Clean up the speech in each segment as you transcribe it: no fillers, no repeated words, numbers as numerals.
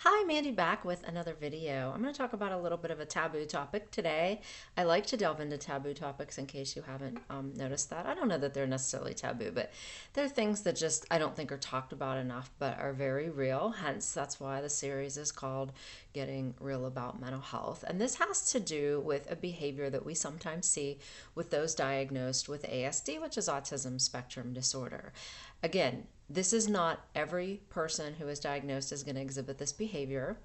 Hi, Mandy back with another video. I'm going to talk about a little bit of a taboo topic today. I like to delve into taboo topics in case you haven't noticed that. I don't know that they're necessarily taboo, but they're things that just I don't think are talked about enough, but are very real. Hence, that's why the series is called Getting Real About Mental Health. And this has to do with a behavior that we sometimes see with those diagnosed with ASD, which is autism spectrum disorder. Again, this is not every person who is diagnosed is going to exhibit this behavior,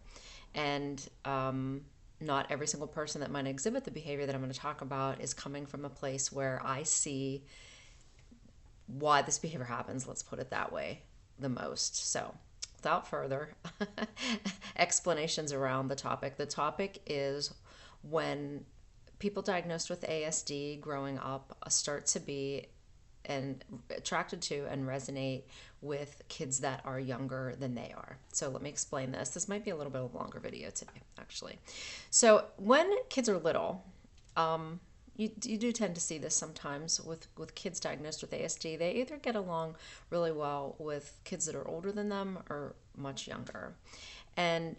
and not every single person that might exhibit the behavior that I'm going to talk about is coming from a place where I see why this behavior happens, let's put it that way, the most. So, without further explanations around the topic is when people diagnosed with ASD growing up start to be and attracted to and resonate with kids that are younger than they are. So let me explain this. This might be a little bit of a longer video today, actually. So when kids are little, you do tend to see this sometimes with kids diagnosed with ASD. They either get along really well with kids that are older than them or much younger. And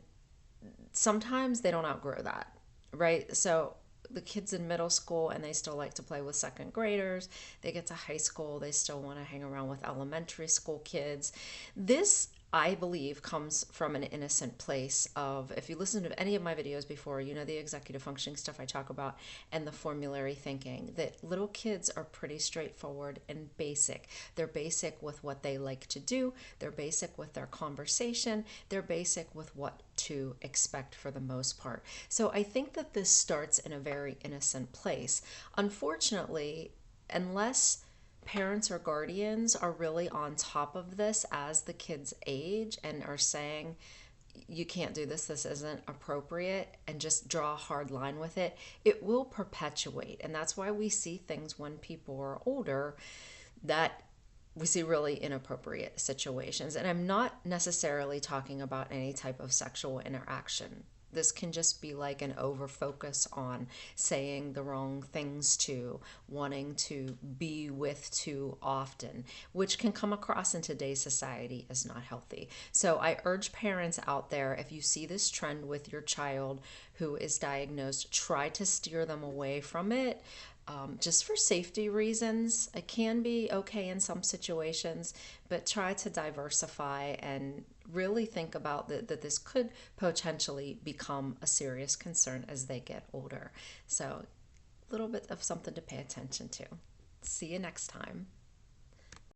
sometimes they don't outgrow that, right? So the kids in middle school and they still like to play with second graders. They get to high school, they still want to hang around with elementary school kids. This, I believe, comes from an innocent place of, if you listen to any of my videos before, you know the executive functioning stuff I talk about and the formulary thinking, that little kids are pretty straightforward and basic. They're basic with what they like to do. They're basic with their conversation. They're basic with what to expect for the most part. So I think that this starts in a very innocent place. Unfortunately, unless parents or guardians are really on top of this as the kids age and are saying, you can't do this, this isn't appropriate, and just draw a hard line with it, it will perpetuate. And that's why we see things when people are older that we see really inappropriate situations. And I'm not necessarily talking about any type of sexual interaction. This can just be like an over focus on saying the wrong things to, wanting to be with too often, which can come across in today's society as not healthy. So I urge parents out there, if you see this trend with your child who is diagnosed, try to steer them away from it. Just for safety reasons. It can be okay in some situations, but try to diversify and really think about that this could potentially become a serious concern as they get older. So, a little bit of something to pay attention to. See you next time.